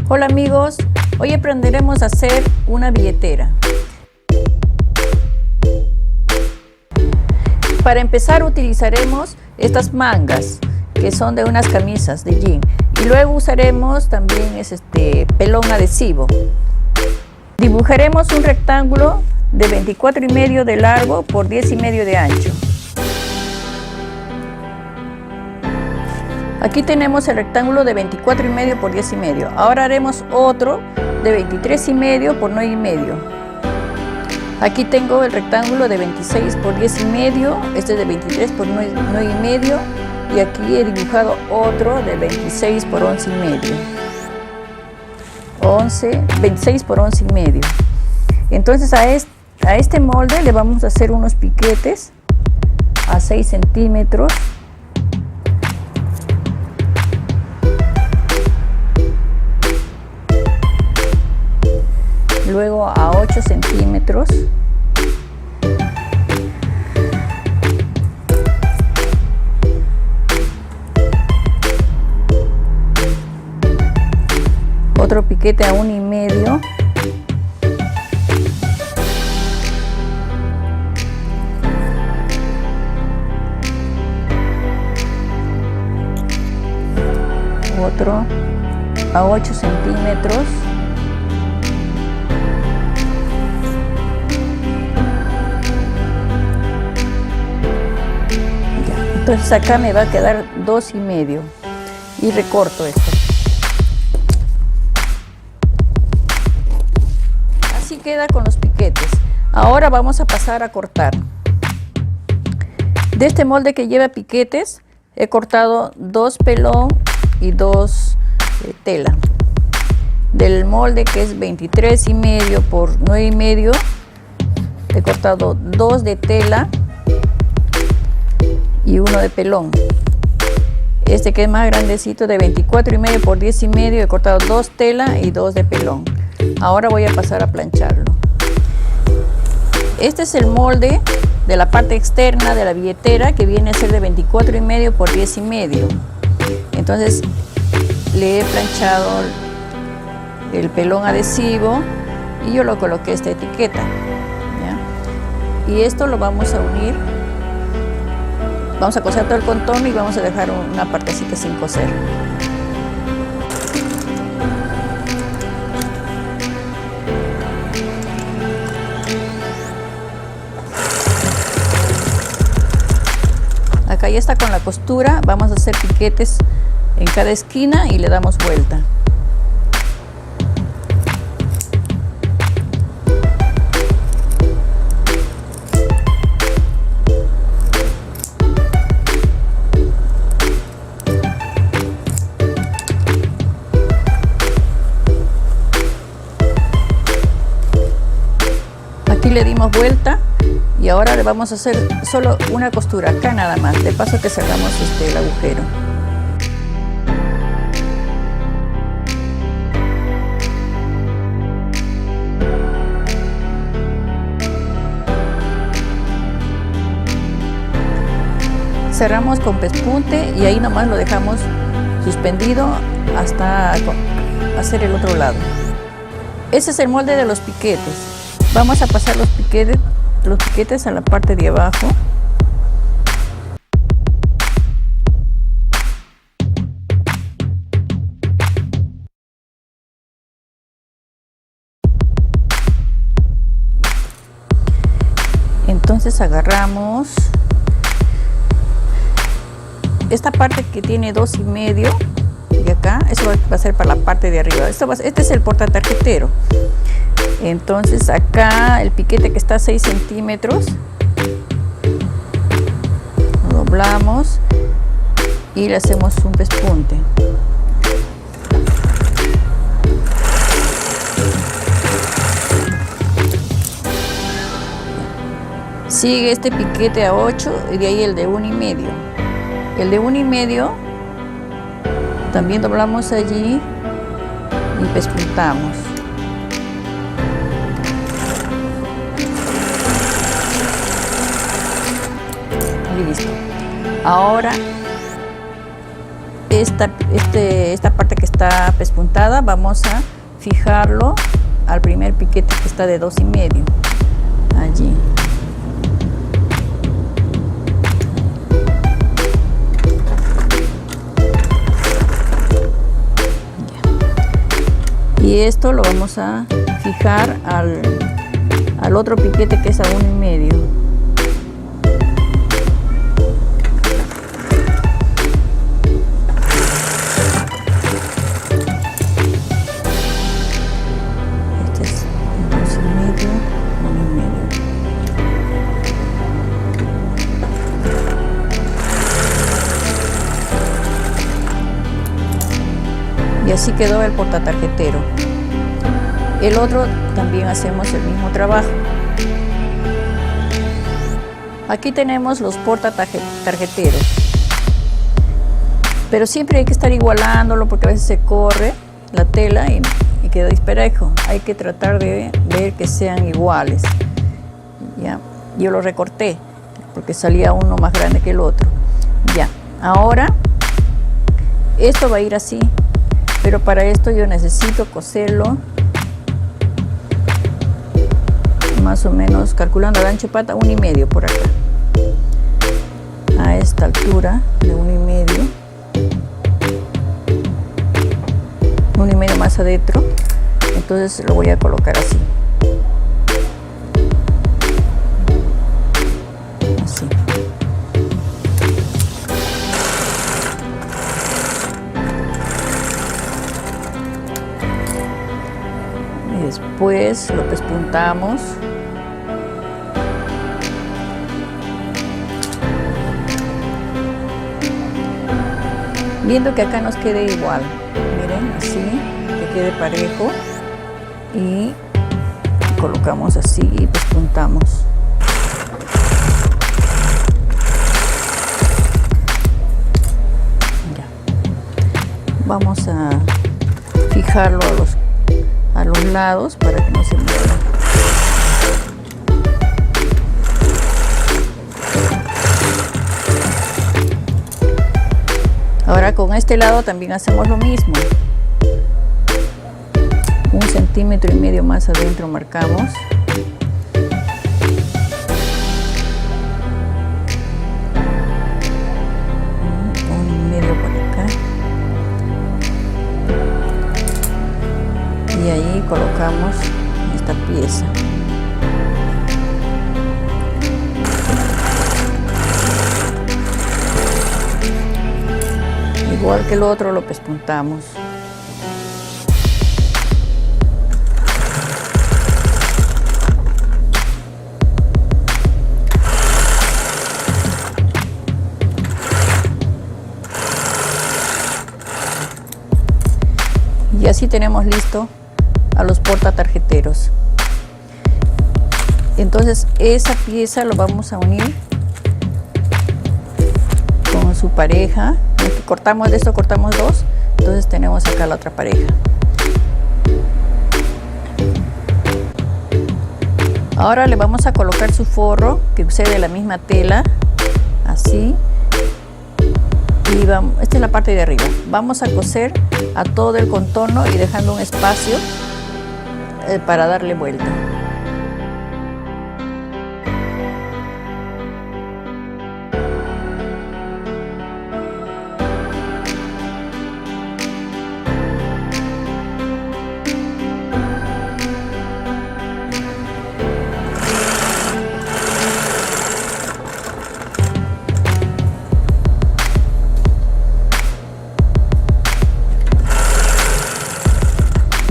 Hola amigos, hoy aprenderemos a hacer una billetera. Para empezar utilizaremos estas mangas que son de unas camisas de jean y luego usaremos también pelón adhesivo. Dibujaremos un rectángulo de 24,5 de largo por 10,5 de ancho. Aquí tenemos el rectángulo de 24,5 por 10,5. Ahora haremos otro de 23,5 por 9,5. Aquí tengo el rectángulo de 26 por 10,5, este de 23 por 9,5 y aquí he dibujado otro de 26 por 11,5. 26 por 11,5. Entonces a este molde le vamos a hacer unos piquetes a 6 centímetros. Luego a 8 centímetros. Otro piquete a 1,5. Otro a 8 centímetros. Entonces acá me va a quedar 2,5 y recorto esto. Así queda con los piquetes. Ahora vamos a pasar a cortar. De este molde que lleva piquetes he cortado 2 pelón y 2 tela. Del molde que es 23,5 por 9,5 he cortado 2 de tela y 1 de pelón. Este que es más grandecito de 24,5 por 10,5 he cortado 2 tela y 2 de pelón. Ahora voy a pasar a plancharlo. Este es el molde de la parte externa de la billetera, que viene a ser de 24,5 por 10,5. Entonces le he planchado el pelón adhesivo y yo lo coloqué esta etiqueta, ¿ya? Y esto lo vamos a unir. Vamos a coser todo el contorno y vamos a dejar una partecita sin coser. Acá ya está con la costura. Vamos a hacer piquetes en cada esquina y le damos vuelta. Aquí le dimos vuelta y ahora le vamos a hacer solo una costura acá nada más, de paso que cerramos el agujero. Cerramos con pespunte y ahí nomás lo dejamos suspendido hasta hacer el otro lado. Ese es el molde de los piquetes. Vamos a pasar los piquetes a la parte de abajo. Entonces agarramos esta parte que tiene 2,5 y acá, eso va a ser para la parte de arriba. Este es el portatarjetero. Entonces acá el piquete que está a 6 centímetros lo doblamos y le hacemos un pespunte. Sigue este piquete a 8 y de ahí el de 1,5. El de 1,5 también doblamos allí y pespuntamos. Y listo. Ahora esta parte que está pespuntada vamos a fijarlo al primer piquete que está de 2,5 allí. Y esto lo vamos a fijar al otro piquete que es a 1,5. Este es 2,5, 1,5. Y así quedó el portatarjetero. El otro también hacemos el mismo trabajo. Aquí tenemos los portatarjeteros, pero siempre hay que estar igualándolo porque a veces se corre la tela y queda disparejo. Hay que tratar de ver que sean iguales. ¿Ya? Yo lo recorté porque salía uno más grande que el otro. Ya. Ahora esto va a ir así, pero para esto yo necesito coserlo más o menos, calculando el ancho de pata, 1,5 por acá, a esta altura de 1,5, 1,5 más adentro. Entonces lo voy a colocar así, así. Y después lo pespuntamos. Viendo que acá nos quede igual, miren, así, que quede parejo, y colocamos así y pespuntamos. Ya. Vamos a fijarlo a los lados para que no se mueva. Ahora con este lado también hacemos lo mismo. 1,5 centímetros más adentro marcamos. Y ahí colocamos esta pieza. Igual que el otro lo pespuntamos. Y así tenemos listo a los portatarjeteros. Entonces esa pieza lo vamos a unir con su pareja. Cortamos de esto, cortamos dos, entonces tenemos acá la otra pareja. Ahora le vamos a colocar su forro, que usé de la misma tela, así. Y vamos, esta es la parte de arriba. Vamos a coser a todo el contorno y dejando un espacio para darle vuelta.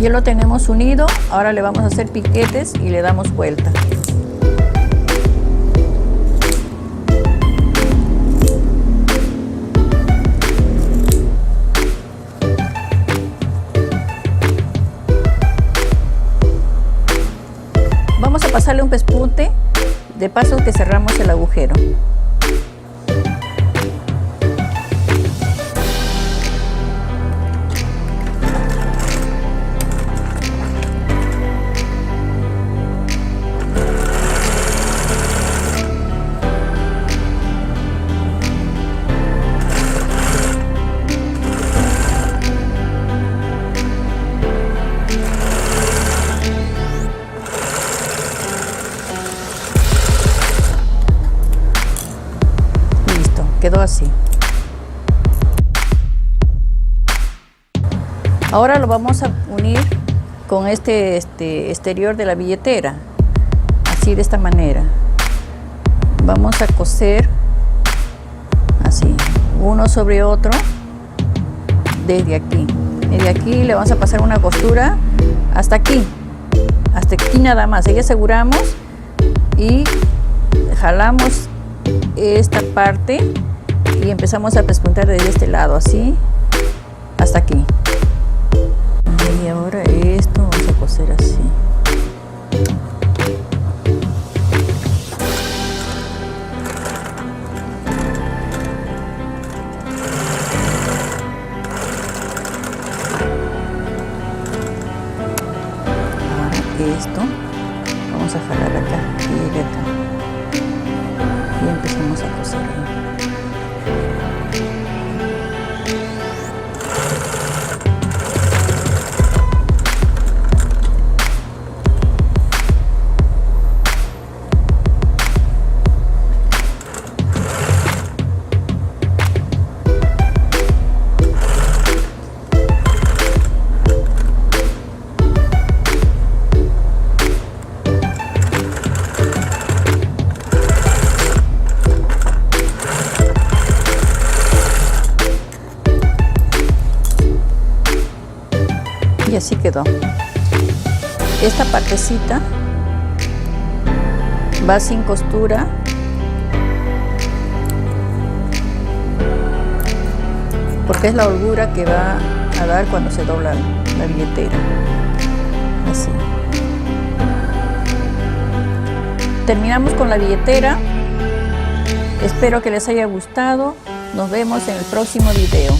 Ya lo tenemos unido, ahora le vamos a hacer piquetes y le damos vuelta. Vamos a pasarle un pespunte, de paso que cerramos el agujero. quedó así. Ahora lo vamos a unir con este exterior de la billetera, así, de esta manera. Vamos a coser así, uno sobre otro, desde aquí. Desde aquí le vamos a pasar una costura hasta aquí nada más. Ahí aseguramos y jalamos esta parte y empezamos a pespuntar desde este lado, así, hasta aquí. Y ahora esto vamos a coser así. Esto vamos a jalar acá y de acá y empezamos a coser ahí. Y así quedó. Esta partecita va sin costura, porque es la holgura que va a dar cuando se dobla la billetera. Así. Terminamos con la billetera. Espero que les haya gustado. Nos vemos en el próximo video.